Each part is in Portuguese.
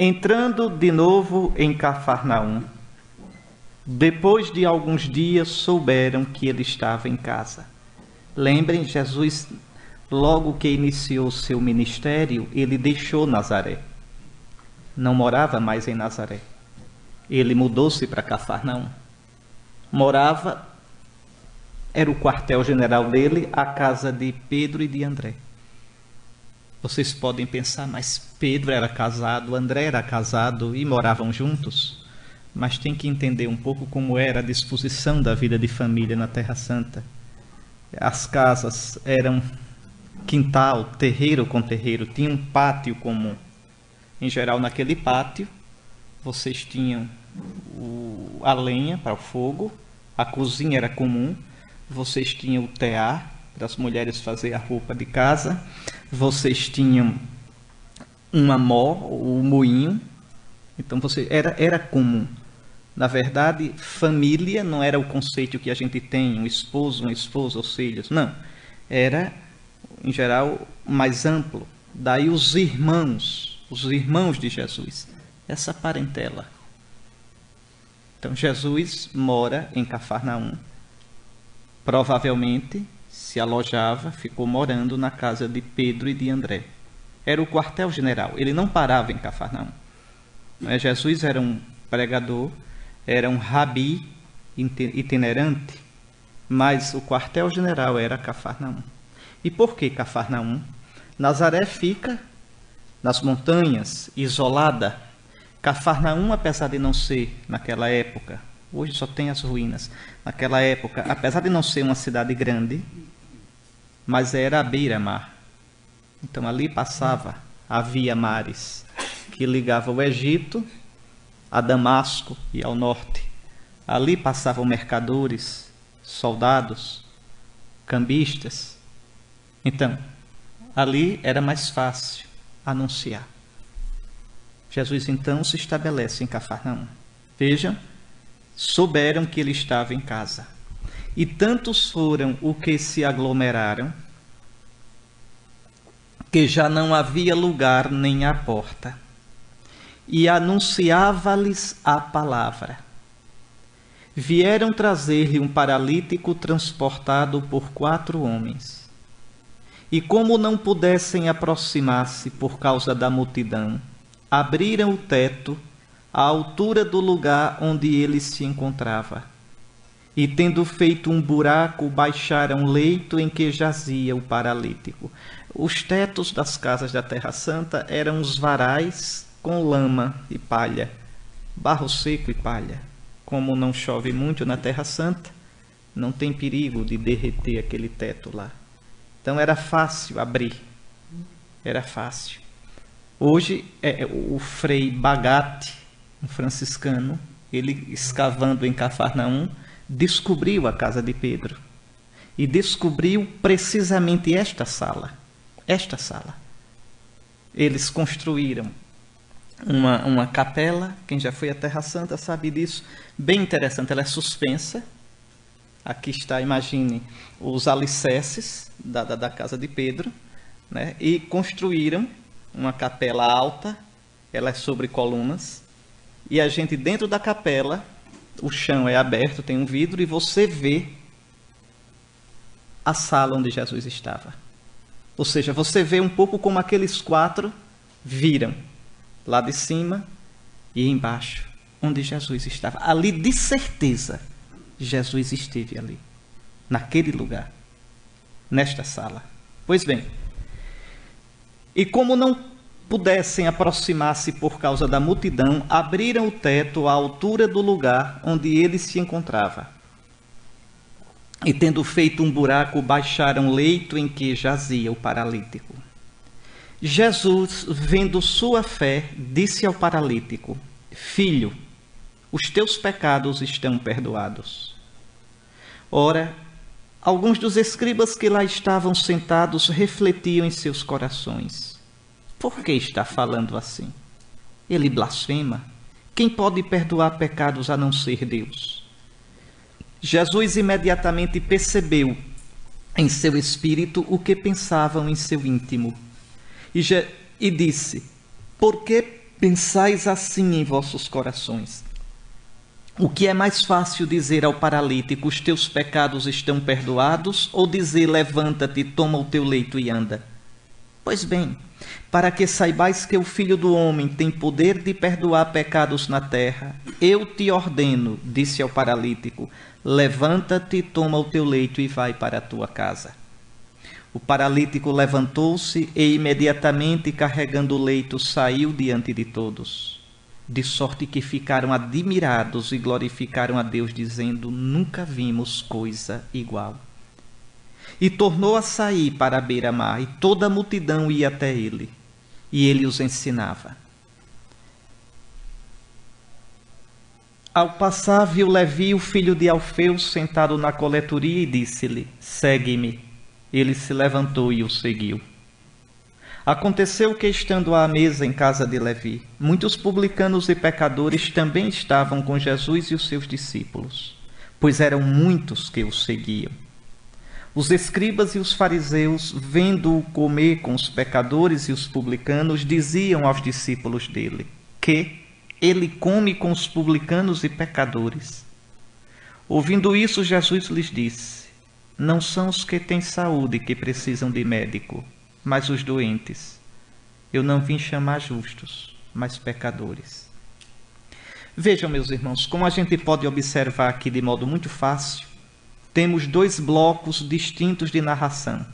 Entrando de novo em Cafarnaum, depois de alguns dias souberam que ele estava em casa. Lembrem, Jesus, logo que iniciou seu ministério, ele deixou Nazaré. Não morava mais em Nazaré. Ele mudou-se para Cafarnaum. Era o quartel-general dele, a casa de Pedro e de André. Vocês podem pensar, mas Pedro era casado, André era casado e moravam juntos? Mas tem que entender um pouco como era a disposição da vida de família na Terra Santa. As casas eram quintal, terreiro com terreiro, tinha um pátio comum. Em geral, naquele pátio, vocês tinham a lenha para o fogo, a cozinha era comum, vocês tinham o tear, para as mulheres fazer a roupa de casa, vocês tinham uma mó, o moinho, então era comum. Na verdade, família não era o conceito que a gente tem, um esposo, uma esposa, os filhos, não. Era, em geral, mais amplo. Daí os irmãos de Jesus, essa parentela. Então, Jesus mora em Cafarnaum, provavelmente se alojava, ficou morando na casa de Pedro e de André. Era o quartel-general, ele não parava em Cafarnaum. Jesus era um pregador, era um rabi itinerante, mas o quartel-general era Cafarnaum. E por que Cafarnaum? Nazaré fica nas montanhas, isolada. Cafarnaum, apesar de não ser, naquela época, hoje só tem as ruínas, naquela época, apesar de não ser uma cidade grande, mas era à beira-mar. Então ali passava a Via Maris, que ligava o Egito a Damasco e ao norte. Ali passavam mercadores, soldados, cambistas. Então, ali era mais fácil anunciar. Jesus então se estabelece em Cafarnaum. Vejam, souberam que ele estava em casa. E tantos foram os que se aglomeraram, que já não havia lugar nem à porta. E anunciava-lhes a palavra. Vieram trazer-lhe um paralítico transportado por 4 homens. E como não pudessem aproximar-se por causa da multidão, abriram o teto à altura do lugar onde ele se encontrava. E tendo feito um buraco, baixaram o leito em que jazia o paralítico. Os tetos das casas da Terra Santa eram os varais com lama e palha, barro seco e palha. Como não chove muito na Terra Santa, não tem perigo de derreter aquele teto lá. Então era fácil abrir, era fácil. Hoje, o Frei Bagatti, um franciscano, ele escavando em Cafarnaum, descobriu a casa de Pedro. E descobriu precisamente esta sala. Esta sala. Eles construíram uma capela, quem já foi à Terra Santa sabe disso, bem interessante, ela é suspensa. Aqui está, imagine, os alicerces da casa de Pedro, né? E construíram uma capela alta, ela é sobre colunas, e a gente dentro da capela, o chão é aberto, tem um vidro, e você vê a sala onde Jesus estava. Ou seja, você vê um pouco como aqueles 4 viram, lá de cima e embaixo, onde Jesus estava. Ali, de certeza, Jesus esteve ali, naquele lugar, nesta sala. Pois bem, e como não pudessem aproximar-se por causa da multidão, abriram o teto à altura do lugar onde ele se encontrava. E tendo feito um buraco, baixaram o leito em que jazia o paralítico. Jesus, vendo sua fé, disse ao paralítico: Filho, os teus pecados estão perdoados. Ora, alguns dos escribas que lá estavam sentados refletiam em seus corações: por que está falando assim? Ele blasfema. Quem pode perdoar pecados a não ser Deus? Jesus imediatamente percebeu em seu espírito o que pensavam em seu íntimo. E disse: por que Pensais assim em vossos corações. O que é mais fácil dizer ao paralítico, os teus pecados estão perdoados, ou dizer, levanta-te, toma o teu leito e anda? Pois bem, para que saibais que o Filho do Homem tem poder de perdoar pecados na terra, eu te ordeno, disse ao paralítico, levanta-te, toma o teu leito e vai para a tua casa. O paralítico levantou-se e imediatamente, carregando o leito, saiu diante de todos, de sorte que ficaram admirados e glorificaram a Deus, dizendo, nunca vimos coisa igual. E tornou a sair para a beira-mar, e toda a multidão ia até ele, e ele os ensinava. Ao passar, viu Levi, o filho de Alfeu, sentado na coletoria, e disse-lhe, segue-me. Ele se levantou e o seguiu. Aconteceu que, estando à mesa em casa de Levi, muitos publicanos e pecadores também estavam com Jesus e os seus discípulos, pois eram muitos que o seguiam. Os escribas e os fariseus, vendo-o comer com os pecadores e os publicanos, diziam aos discípulos dele que ele come com os publicanos e pecadores. Ouvindo isso, Jesus lhes disse, não são os que têm saúde que precisam de médico, mas os doentes. Eu não vim chamar justos, mas pecadores. Vejam, meus irmãos, como a gente pode observar aqui de modo muito fácil, temos dois blocos distintos de narração.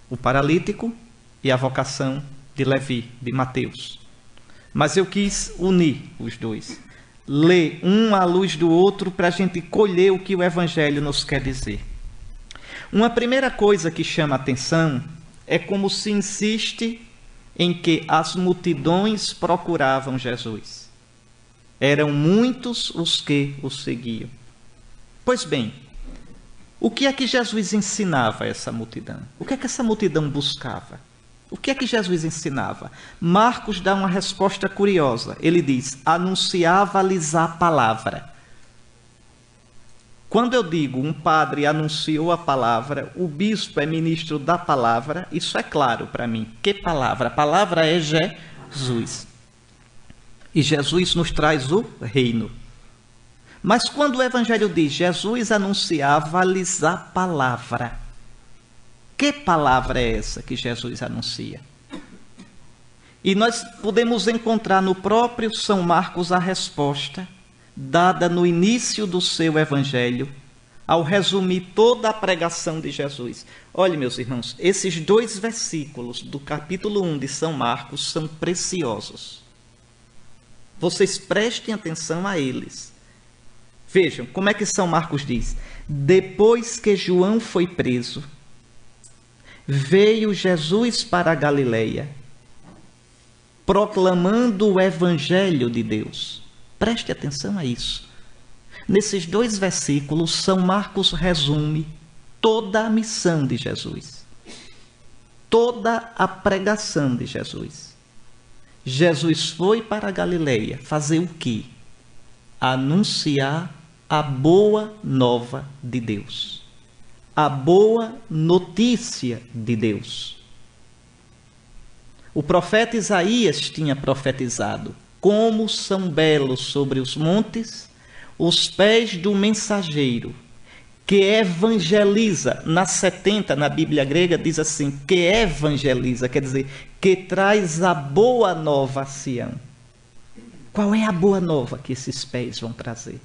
O paralítico e a vocação de Levi, de Mateus. Mas eu quis unir os dois. Ler um à luz do outro para a gente colher o que o Evangelho nos quer dizer. Uma primeira coisa que chama a atenção é como se insiste em que as multidões procuravam Jesus. Eram muitos os que o seguiam. Pois bem, o que é que Jesus ensinava a essa multidão? O que é que essa multidão buscava? O que é que Jesus ensinava? Marcos dá uma resposta curiosa. Ele diz, anunciava-lhes a palavra. Quando eu digo um padre anunciou a palavra, o bispo é ministro da palavra, isso é claro para mim. Que palavra? A palavra é Jesus. E Jesus nos traz o reino. Mas quando o Evangelho diz, Jesus anunciava-lhes a palavra, que palavra é essa que Jesus anuncia? E nós podemos encontrar no próprio São Marcos a resposta dada no início do seu Evangelho, ao resumir toda a pregação de Jesus. Olhe, meus irmãos, esses 2 versículos do capítulo 1 de São Marcos são preciosos. Vocês prestem atenção a eles. Vejam, como é que São Marcos diz? Depois que João foi preso, veio Jesus para a Galileia, proclamando o Evangelho de Deus. Preste atenção a isso. Nesses 2 versículos, São Marcos resume toda a missão de Jesus. Toda a pregação de Jesus. Jesus foi para a Galileia fazer o quê? Anunciar a boa nova de Deus. A boa notícia de Deus. O profeta Isaías tinha profetizado: como são belos sobre os montes os pés do mensageiro, que evangeliza. Na 70, na Bíblia grega, diz assim, que evangeliza, quer dizer, que traz a boa nova a Sião. Qual é a boa nova que esses pés vão trazer?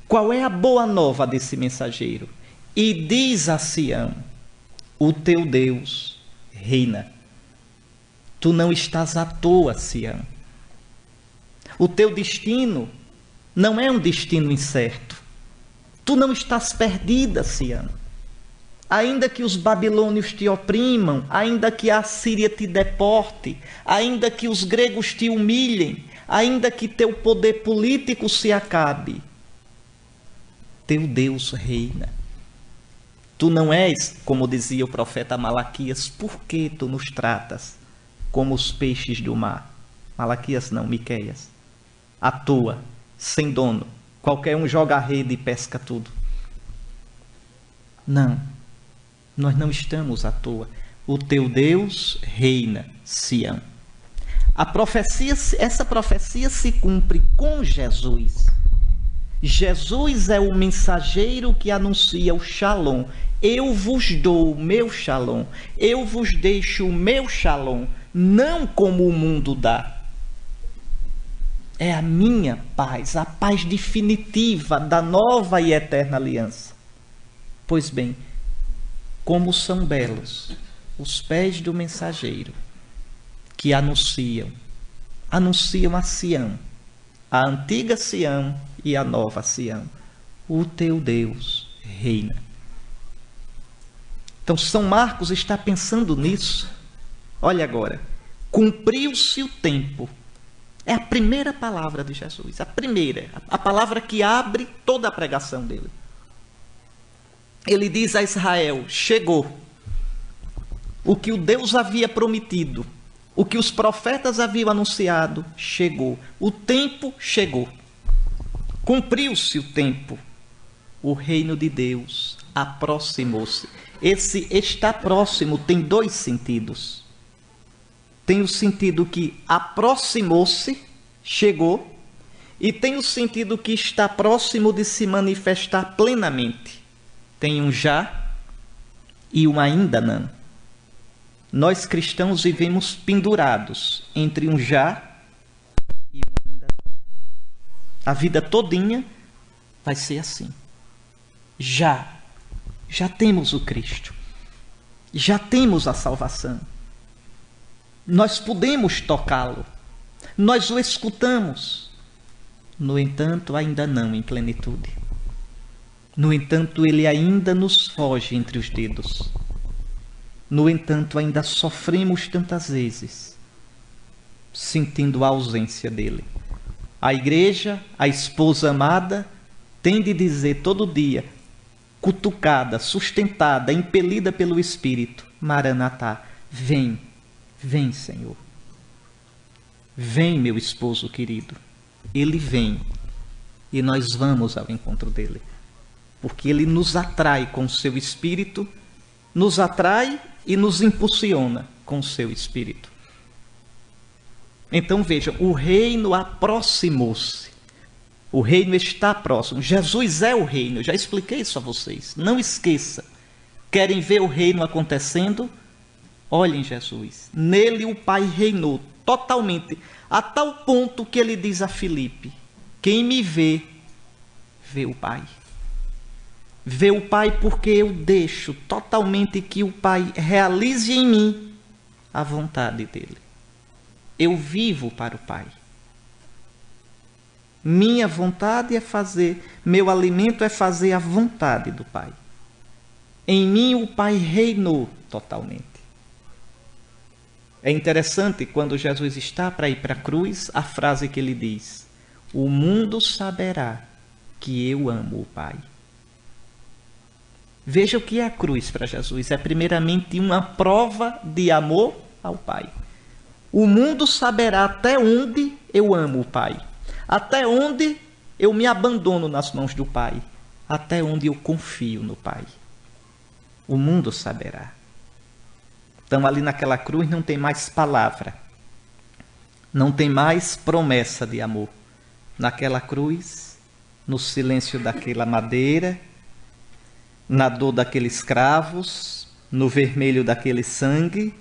Qual é a boa nova desse mensageiro? E diz a Sião, o teu Deus reina. Tu não estás à toa, Sião. O teu destino não é um destino incerto. Tu não estás perdida, Sião. Ainda que os babilônios te oprimam, ainda que a Síria te deporte, ainda que os gregos te humilhem, ainda que teu poder político se acabe, teu Deus reina. Tu não és, como dizia o profeta Malaquias, por que tu nos tratas como os peixes do mar? Malaquias não, Miqueias. À toa, sem dono, qualquer um joga a rede e pesca tudo. Não, nós não estamos à toa. O teu Deus reina, Sião. Essa profecia se cumpre com Jesus. Jesus é o mensageiro que anuncia o Shalom. Eu vos dou o meu Shalom. Eu vos deixo o meu Shalom, não como o mundo dá. É a minha paz, a paz definitiva da nova e eterna aliança. Pois bem, como são belos os pés do mensageiro que anunciam a Sião, a antiga Sião e a nova Sião. O teu Deus reina. Então São Marcos está pensando nisso. Olha agora, cumpriu-se o tempo. É a primeira palavra de Jesus, a primeira, a palavra que abre toda a pregação dele. Ele diz a Israel: chegou. O que o Deus havia prometido, o que os profetas haviam anunciado, chegou. O tempo chegou. Cumpriu-se o tempo. O reino de Deus aproximou-se. Esse está próximo tem dois sentidos. Tem o sentido que aproximou-se, chegou, e tem o sentido que está próximo de se manifestar plenamente. Tem um já e um ainda não. Nós cristãos vivemos pendurados entre um já e um ainda não. A vida todinha vai ser assim. Já temos o Cristo. Já temos a salvação. Nós podemos tocá-lo. Nós o escutamos. No entanto, ainda não em plenitude. No entanto, ele ainda nos foge entre os dedos. No entanto, ainda sofremos tantas vezes, sentindo a ausência dele. A igreja, a esposa amada, tem de dizer todo dia, cutucada, sustentada, impelida pelo Espírito: Maranatá, vem, vem, Senhor. Vem, meu esposo querido. Ele vem e nós vamos ao encontro dele. Porque ele nos atrai com o seu Espírito, nos atrai e nos impulsiona com o seu Espírito. Então vejam, o reino aproximou-se. O reino está próximo. Jesus é o reino. Eu já expliquei isso a vocês. Não esqueça. Querem ver o reino acontecendo? Olhem Jesus. Nele o Pai reinou totalmente, a tal ponto que ele diz a Filipe: quem me vê, vê o Pai. Vê o Pai porque eu deixo totalmente que o Pai realize em mim a vontade dele. Eu vivo para o Pai. Minha vontade é fazer, meu alimento é fazer a vontade do Pai. Em mim o Pai reinou totalmente. É interessante quando Jesus está para ir para a cruz, a frase que ele diz: o mundo saberá que eu amo o Pai. Veja o que é a cruz para Jesus. É primeiramente uma prova de amor ao Pai. O mundo saberá até onde eu amo o Pai. Até onde eu me abandono nas mãos do Pai. Até onde eu confio no Pai. O mundo saberá. Então ali naquela cruz não tem mais palavra. Não tem mais promessa de amor. Naquela cruz, no silêncio daquela madeira, na dor daqueles cravos, no vermelho daquele sangue,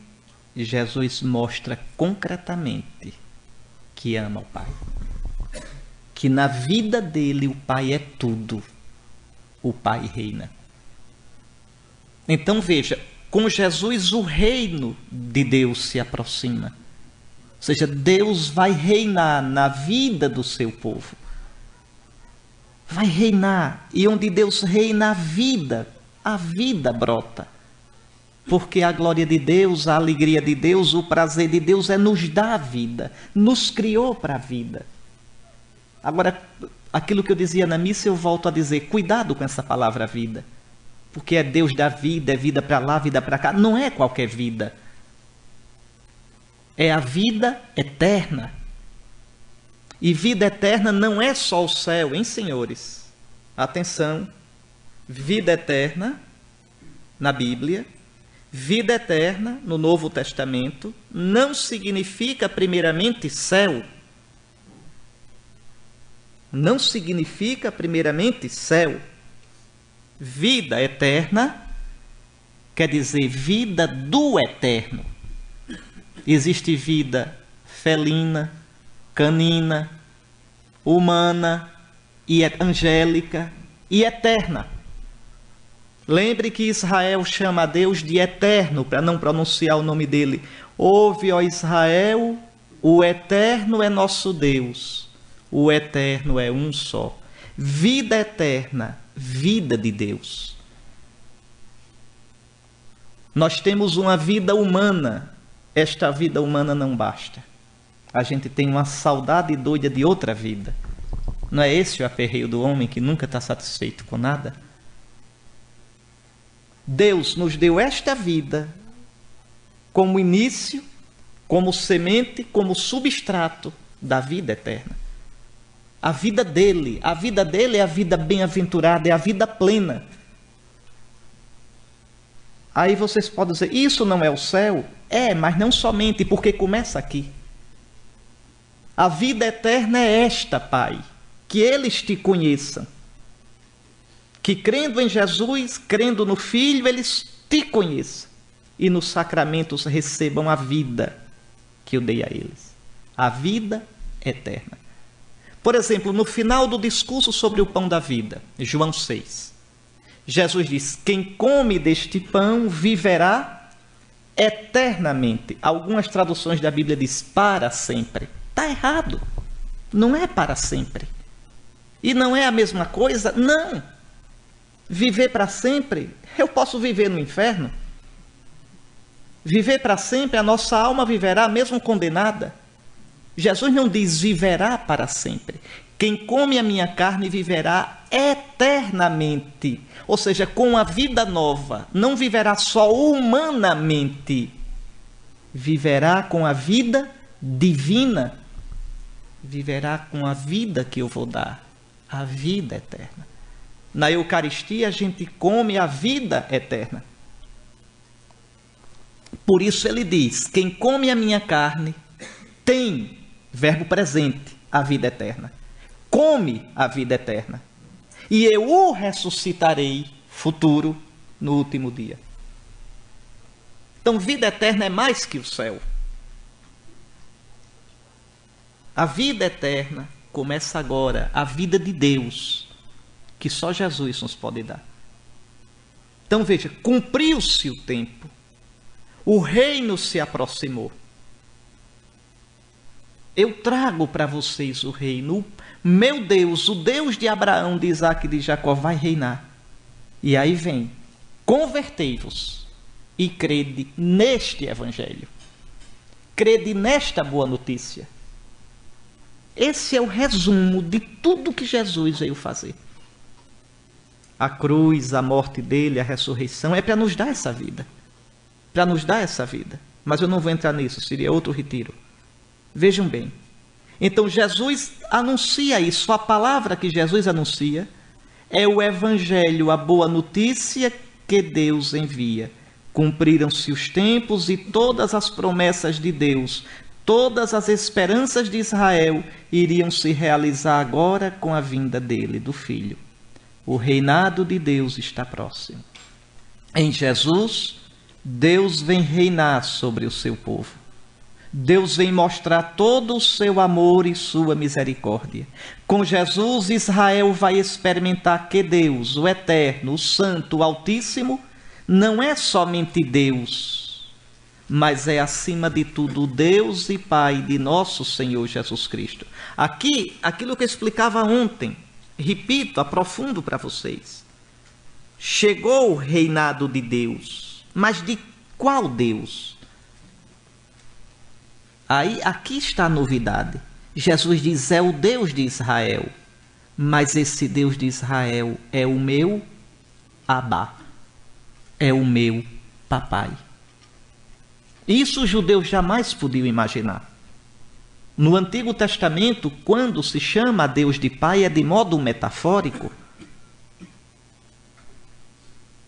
Jesus mostra concretamente que ama o Pai. Que na vida dele o Pai é tudo. O Pai reina. Então veja, com Jesus o reino de Deus se aproxima. Ou seja, Deus vai reinar na vida do seu povo. Vai reinar, e onde Deus reina a vida brota. Porque a glória de Deus, a alegria de Deus, o prazer de Deus é nos dar a vida, nos criou para a vida. Agora, aquilo que eu dizia na missa, eu volto a dizer: cuidado com essa palavra vida. Porque é Deus da vida, é vida para lá, vida para cá. Não é qualquer vida. É a vida eterna. E vida eterna não é só o céu, hein, senhores? Atenção, vida eterna, na Bíblia, Vida eterna, no Novo Testamento, não significa primeiramente céu. Não significa primeiramente céu. Vida eterna quer dizer vida do eterno. Existe vida felina, canina, humana, e angélica e eterna. Lembre que Israel chama a Deus de eterno, para não pronunciar o nome dele. Ouve, ó Israel, o eterno é nosso Deus. O eterno é um só. Vida eterna, vida de Deus. Nós temos uma vida humana. Esta vida humana não basta. A gente tem uma saudade doida de outra vida. Não é esse o aperreio do homem que nunca está satisfeito com nada? Deus nos deu esta vida como início, como semente, como substrato da vida eterna. A vida dele é a vida bem-aventurada, é a vida plena. Aí vocês podem dizer, isso não é o céu? É, mas não somente, porque começa aqui. A vida eterna é esta, Pai, que eles te conheçam. Que crendo em Jesus, crendo no Filho, eles te conheçam. E nos sacramentos recebam a vida que eu dei a eles. A vida eterna. Por exemplo, no final do discurso sobre o pão da vida, João 6, Jesus diz, quem come deste pão viverá eternamente. Algumas traduções da Bíblia diz para sempre. Está errado. Não é para sempre. E não é a mesma coisa? Não. Viver para sempre, eu posso viver no inferno. Viver para sempre, a nossa alma viverá mesmo condenada. Jesus não diz viverá para sempre. Quem come a minha carne viverá eternamente. Ou seja, com a vida nova. Não viverá só humanamente. Viverá com a vida divina. Viverá com a vida que eu vou dar. A vida eterna. Na Eucaristia a gente come a vida eterna. Por isso ele diz, quem come a minha carne tem, verbo presente, a vida eterna. Come a vida eterna. E eu o ressuscitarei, futuro, no último dia. Então, vida eterna é mais que o céu. A vida eterna começa agora, a vida de Deus, que só Jesus nos pode dar. Então, veja, cumpriu-se o tempo. O reino se aproximou. Eu trago para vocês o reino. Meu Deus, o Deus de Abraão, de Isaac e de Jacó vai reinar. E aí vem, convertei-vos e crede neste evangelho. Crede nesta boa notícia. Esse é o resumo de tudo que Jesus veio fazer. A cruz, a morte dele, a ressurreição, é para nos dar essa vida. Para nos dar essa vida. Mas eu não vou entrar nisso, seria outro retiro. Vejam bem. Então Jesus anuncia isso. A palavra que Jesus anuncia é o evangelho, a boa notícia que Deus envia. Cumpriram-se os tempos e todas as promessas de Deus, todas as esperanças de Israel iriam se realizar agora com a vinda dele, do Filho. O reinado de Deus está próximo. Em Jesus, Deus vem reinar sobre o seu povo. Deus vem mostrar todo o seu amor e sua misericórdia. Com Jesus, Israel vai experimentar que Deus, o Eterno, o Santo, o Altíssimo, não é somente Deus, mas é acima de tudo Deus e Pai de nosso Senhor Jesus Cristo. Aqui, aquilo que eu explicava ontem, repito, aprofundo para vocês. Chegou o reinado de Deus, mas de qual Deus? Aí, aqui está a novidade. Jesus diz, é o Deus de Israel, mas esse Deus de Israel é o meu Abá, é o meu papai. Isso os judeus jamais podiam imaginar. No Antigo Testamento, quando se chama a Deus de Pai, é de modo metafórico.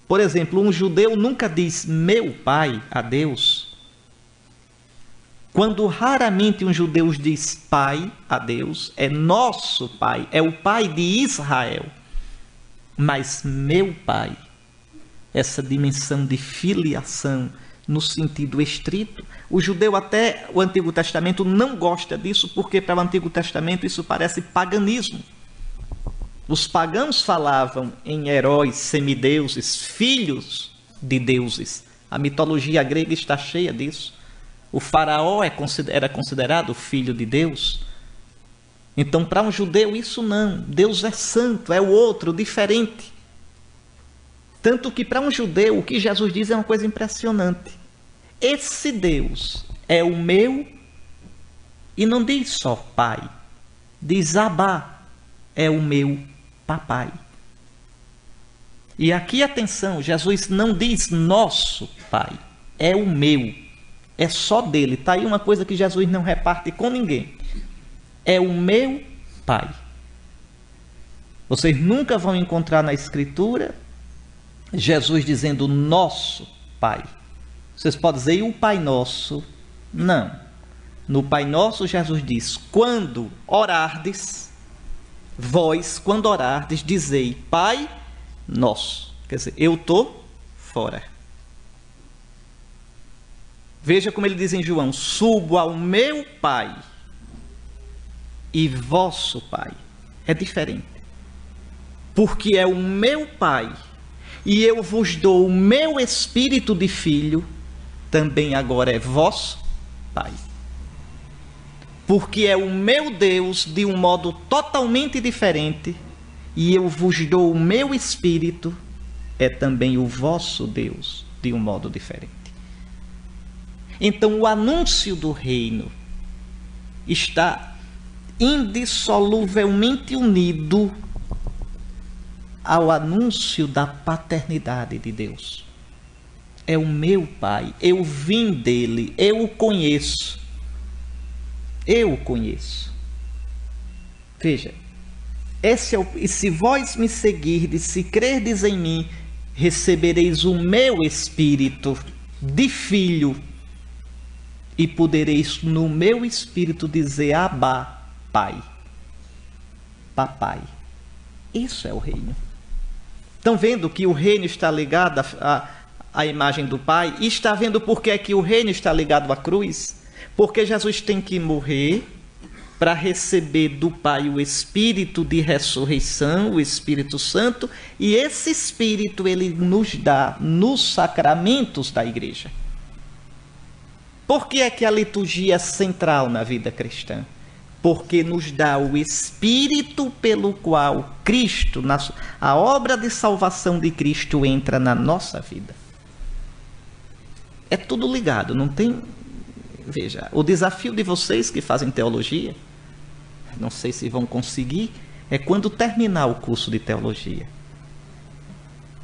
Por exemplo, um judeu nunca diz meu pai a Deus. Quando raramente um judeu diz pai a Deus, é nosso pai, é o pai de Israel. Mas meu pai, essa dimensão de filiação no sentido estrito, o judeu até o Antigo Testamento não gosta disso, porque para o Antigo Testamento isso parece paganismo. Os pagãos falavam em heróis, semideuses, filhos de deuses. A mitologia grega está cheia disso. O faraó era considerado filho de Deus. Então, para um judeu, isso não. Deus é santo, é o outro, diferente. Tanto que, para um judeu, o que Jesus diz é uma coisa impressionante. Esse Deus é o meu, e não diz só pai, diz Abá, é o meu papai. E aqui, atenção, Jesus não diz nosso pai, é o meu, é só dele. Está aí uma coisa que Jesus não reparte com ninguém. É o meu pai. Vocês nunca vão encontrar na Escritura Jesus dizendo nosso pai. Vocês podem dizer, e o Pai Nosso? Não. No Pai Nosso, Jesus diz, quando orardes, vós, quando orardes, dizei, Pai Nosso. Quer dizer, eu estou fora. Veja como ele diz em João, subo ao meu Pai e vosso Pai. É diferente. Porque é o meu Pai e eu vos dou o meu espírito de filho, também agora é vosso Pai. Porque é o meu Deus de um modo totalmente diferente, e eu vos dou o meu espírito, é também o vosso Deus de um modo diferente. Então o anúncio do reino está indissoluvelmente unido ao anúncio da paternidade de Deus. É o meu Pai, eu vim dele, eu o conheço. Eu o conheço. Veja, esse é o, e se vós me seguirdes, se crerdes em mim, recebereis o meu espírito de filho, e podereis no meu espírito dizer Abá, Pai, Papai. Isso é o reino. Estão vendo que o reino está ligado à imagem do Pai? E está vendo por que é que o reino está ligado à cruz? Porque Jesus tem que morrer para receber do Pai o Espírito de ressurreição, o Espírito Santo, e esse Espírito ele nos dá nos sacramentos da igreja. Por que é que a liturgia é central na vida cristã? Porque nos dá o Espírito pelo qual Cristo, a obra de salvação de Cristo entra na nossa vida. É tudo ligado, não tem... Veja, o desafio de vocês que fazem teologia, não sei se vão conseguir, é quando terminar o curso de teologia,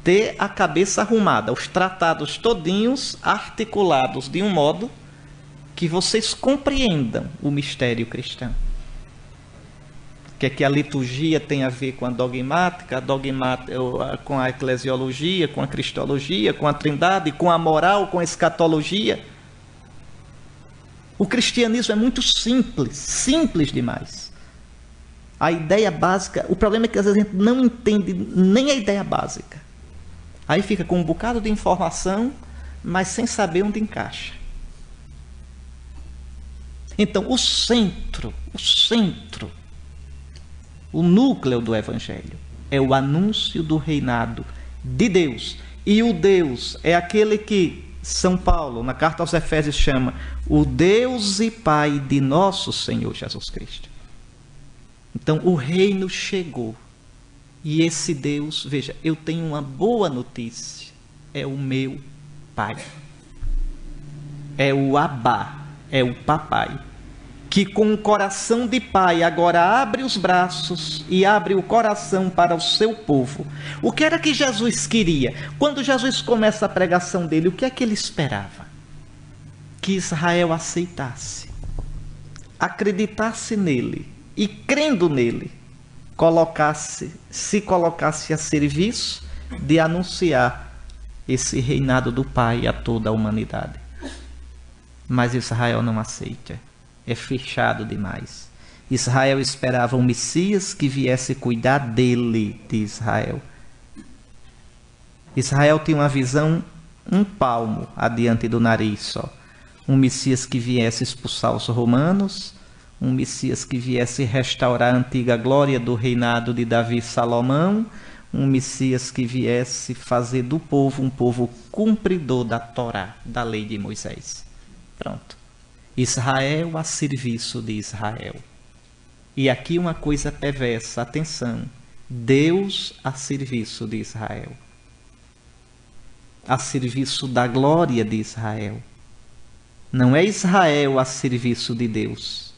ter a cabeça arrumada, os tratados todinhos articulados de um modo que vocês compreendam o mistério cristão. O que a liturgia tem a ver com a dogmática, com a eclesiologia, com a cristologia, com a trindade, com a moral, com a escatologia. O cristianismo é muito simples, simples demais. A ideia básica, o problema é que às vezes a gente não entende nem a ideia básica. Aí fica com um bocado de informação, mas sem saber onde encaixa. Então, o centro, o núcleo do Evangelho é o anúncio do reinado de Deus. E o Deus é aquele que São Paulo, na carta aos Efésios, chama o Deus e Pai de nosso Senhor Jesus Cristo. Então, o reino chegou. E esse Deus, veja, eu tenho uma boa notícia. É o meu Pai. É o Abá, é o Papai. Que com o coração de pai agora abre os braços e abre o coração para o seu povo. O que era que Jesus queria? Quando Jesus começa a pregação dele, o que é que ele esperava? Que Israel aceitasse, acreditasse nele e, crendo nele, se colocasse a serviço de anunciar esse reinado do Pai a toda a humanidade. Mas Israel não aceita. É fechado demais. Israel esperava um Messias que viesse cuidar dele, de Israel. Israel tinha uma visão um palmo adiante do nariz só. Um Messias que viesse expulsar os romanos, um Messias que viesse restaurar a antiga glória do reinado de Davi e Salomão, um Messias que viesse fazer do povo um povo cumpridor da Torá, da lei de Moisés. Pronto. Israel a serviço de Israel. E aqui uma coisa perversa, atenção, Deus a serviço de Israel. A serviço da glória de Israel. Não é Israel a serviço de Deus.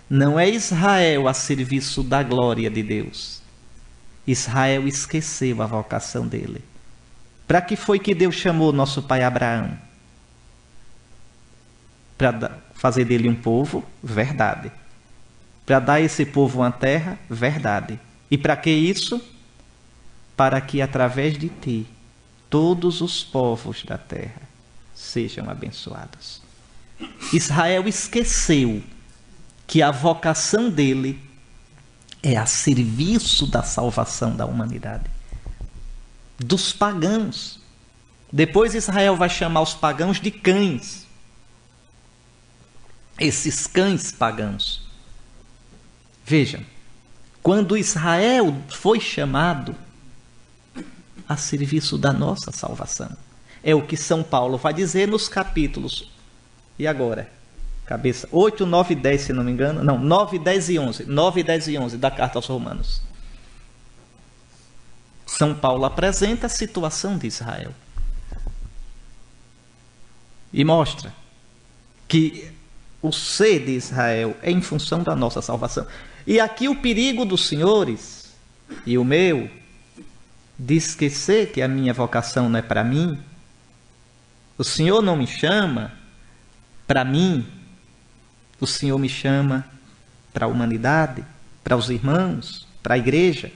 Não é Israel a serviço da glória de Deus. Israel esqueceu a vocação dele. Para que foi que Deus chamou nosso pai Abraão? Para fazer dele um povo? Verdade. Para dar a esse povo uma terra? Verdade. E para que isso? Para que através de ti todos os povos da terra sejam abençoados. Israel esqueceu que a vocação dele é a serviço da salvação da humanidade, dos pagãos. Depois Israel vai chamar os pagãos de cães. Esses cães pagãos. Vejam, quando Israel foi chamado a serviço da nossa salvação, é o que São Paulo vai dizer nos capítulos. E agora? Cabeça 8, 9 e 10, se não me engano. Não, 9, 10 e 11. 9, 10 e 11 da carta aos Romanos. São Paulo apresenta a situação de Israel. E mostra que o ser de Israel é em função da nossa salvação. E aqui o perigo dos senhores, e o meu, de esquecer que a minha vocação não é para mim. O Senhor não me chama para mim. O Senhor me chama para a humanidade, para os irmãos, para a igreja.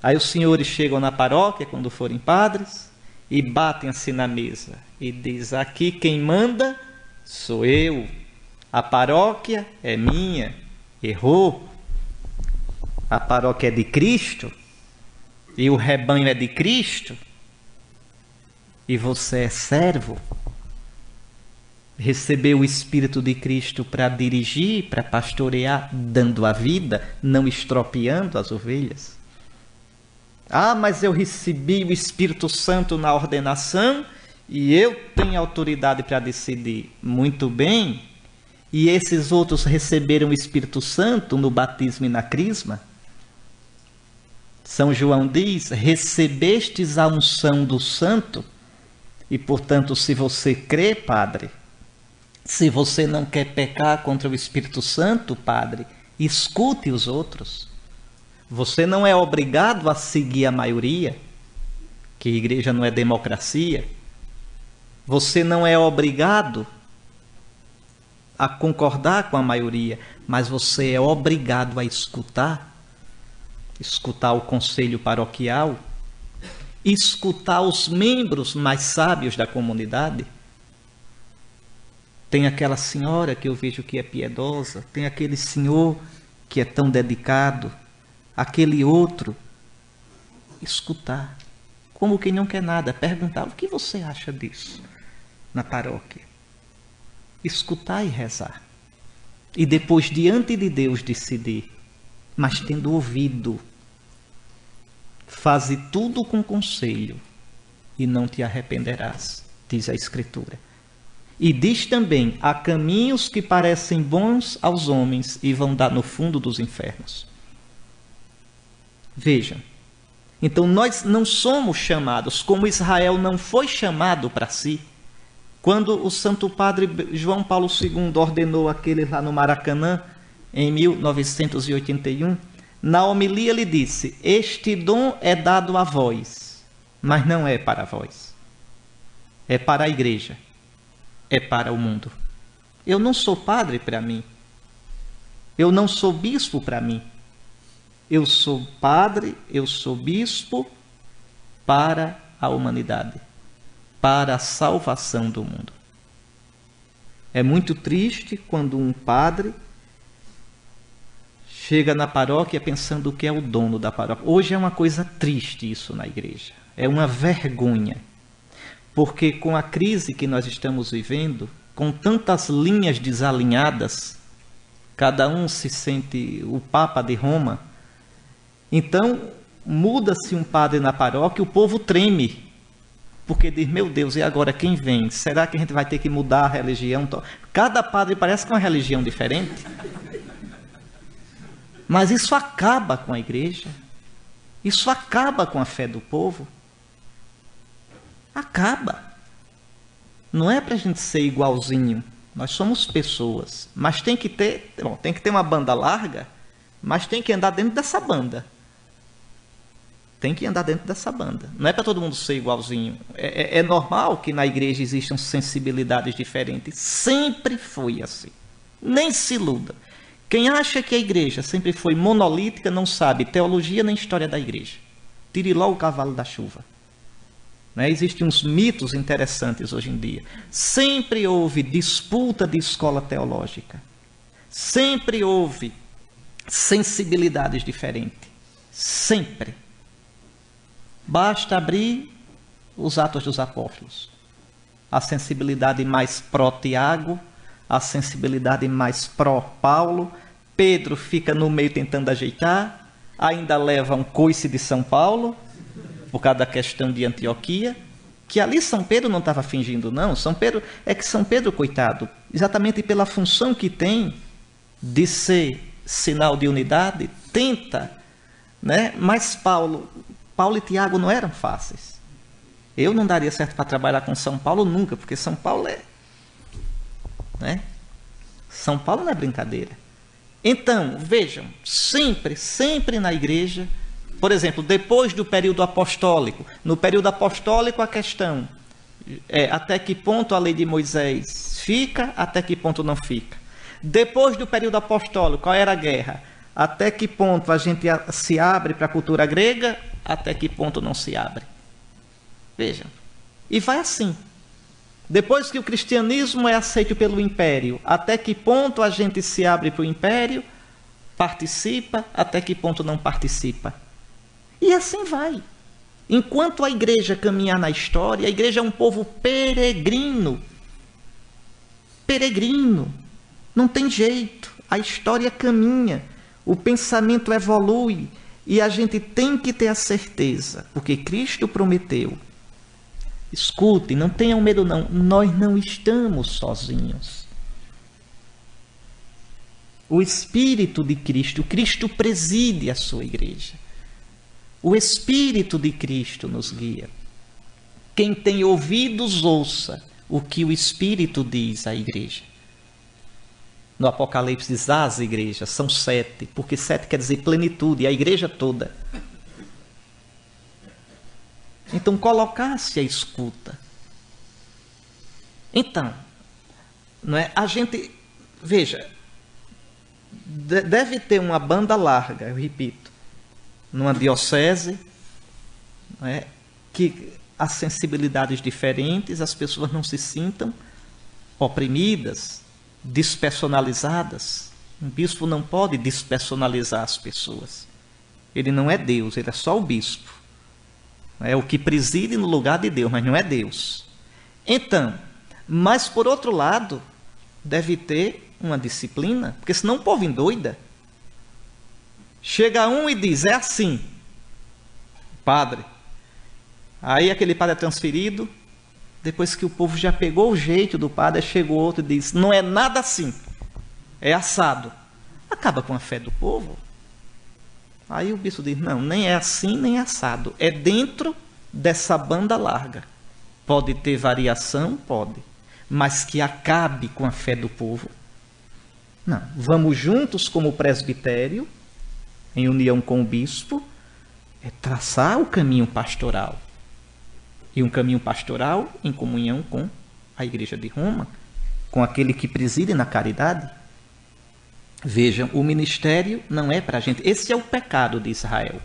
Aí os senhores chegam na paróquia, quando forem padres, e batem assim na mesa. E diz, aqui quem manda sou eu. A paróquia é minha. Errou. A paróquia é de Cristo. E o rebanho é de Cristo. E você é servo. Recebeu o Espírito de Cristo para dirigir, para pastorear, dando a vida, não estropiando as ovelhas. Ah, mas eu recebi o Espírito Santo na ordenação e eu tenho autoridade para decidir. Muito bem. E esses outros receberam o Espírito Santo no batismo e na crisma? São João diz, recebestes a unção do santo e, portanto, se você crê, padre, se você não quer pecar contra o Espírito Santo, padre, escute os outros. Você não é obrigado a seguir a maioria, que a igreja não é democracia. Você não é obrigado a concordar com a maioria, mas você é obrigado a escutar o conselho paroquial, escutar os membros mais sábios da comunidade. Tem aquela senhora que eu vejo que é piedosa, tem aquele senhor que é tão dedicado, aquele outro. Escutar, como quem não quer nada, perguntar, o que você acha disso na paróquia? Escutar e rezar. E depois, diante de Deus, decidir, mas tendo ouvido. Faze tudo com conselho e não te arrependerás, diz a Escritura. E diz também, há caminhos que parecem bons aos homens e vão dar no fundo dos infernos. Vejam, então nós não somos chamados, como Israel não foi chamado para si. Quando o Santo Padre João Paulo II ordenou aquele lá no Maracanã, em 1981, na homilia ele disse, este dom é dado a vós, mas não é para vós. É para a igreja. É para o mundo. Eu não sou padre para mim. Eu não sou bispo para mim. Eu sou padre, eu sou bispo para a humanidade, para a salvação do mundo. É muito triste quando um padre chega na paróquia pensando que é o dono da paróquia. Hoje é uma coisa triste isso na igreja. É uma vergonha. Porque com a crise que nós estamos vivendo, com tantas linhas desalinhadas, cada um se sente o Papa de Roma, então muda-se um padre na paróquia, o povo treme. Porque diz, meu Deus, e agora quem vem? Será que a gente vai ter que mudar a religião? Cada padre parece com uma religião diferente. Mas isso acaba com a igreja. Isso acaba com a fé do povo. Acaba. Não é para a gente ser igualzinho. Nós somos pessoas. Mas tem que ter uma banda larga, mas tem que andar dentro dessa banda. Tem que andar dentro dessa banda. Não é para todo mundo ser igualzinho. É normal que na igreja existam sensibilidades diferentes. Sempre foi assim. Nem se iluda. Quem acha que a igreja sempre foi monolítica não sabe teologia nem história da igreja. Tire logo o cavalo da chuva. Existem uns mitos interessantes hoje em dia. Sempre houve disputa de escola teológica. Sempre houve sensibilidades diferentes. Sempre. Basta abrir os Atos dos Apóstolos. A sensibilidade mais pró-Tiago, a sensibilidade mais pró-Paulo. Pedro fica no meio tentando ajeitar, ainda leva um coice de São Paulo, por causa da questão de Antioquia, que ali São Pedro não estava fingindo, não. São Pedro, coitado, exatamente pela função que tem de ser sinal de unidade, tenta, mas Paulo e Tiago não eram fáceis. Eu não daria certo para trabalhar com São Paulo nunca, porque São Paulo São Paulo não é brincadeira. Então, vejam, sempre na igreja, por exemplo, depois do período apostólico, no período apostólico a questão é até que ponto a lei de Moisés fica, até que ponto não fica. Depois do período apostólico, qual era a guerra? Até que ponto a gente se abre para a cultura grega, até que ponto não se abre. Vejam, e vai assim. Depois que o cristianismo é aceito pelo império, até que ponto a gente se abre para o império, participa, até que ponto não participa. E assim vai. Enquanto a igreja caminhar na história, a igreja é um povo peregrino. Peregrino. Não tem jeito. A história caminha. O pensamento evolui. E a gente tem que ter a certeza, porque Cristo prometeu. Escutem, não tenham medo não, nós não estamos sozinhos. O Espírito de Cristo, Cristo preside a sua igreja. O Espírito de Cristo nos guia. Quem tem ouvidos, ouça o que o Espírito diz à igreja. No Apocalipse diz as igrejas, são 7, porque 7 quer dizer plenitude, a igreja toda. Então, colocar-se à escuta. Então, a gente, veja, deve ter uma banda larga, eu repito, numa diocese, que as sensibilidades diferentes, as pessoas não se sintam oprimidas, despersonalizadas. Um bispo não pode despersonalizar as pessoas. Ele não é Deus, ele é só o bispo. É o que preside no lugar de Deus, mas não é Deus. Então, mas por outro lado, deve ter uma disciplina, porque senão o povo endoida. Chega um e diz, é assim, padre. Aí aquele padre é transferido, depois que o povo já pegou o jeito do padre, chegou outro e diz, não é nada assim, é assado. Acaba com a fé do povo. Aí o bispo diz, não, nem é assim, nem é assado. É dentro dessa banda larga. Pode ter variação? Pode. Mas que acabe com a fé do povo? Não. Vamos juntos como presbitério, em união com o bispo, traçar o caminho pastoral. E um caminho pastoral em comunhão com a Igreja de Roma, com aquele que preside na caridade. Vejam, o ministério não é para a gente. Esse é o pecado de Israel.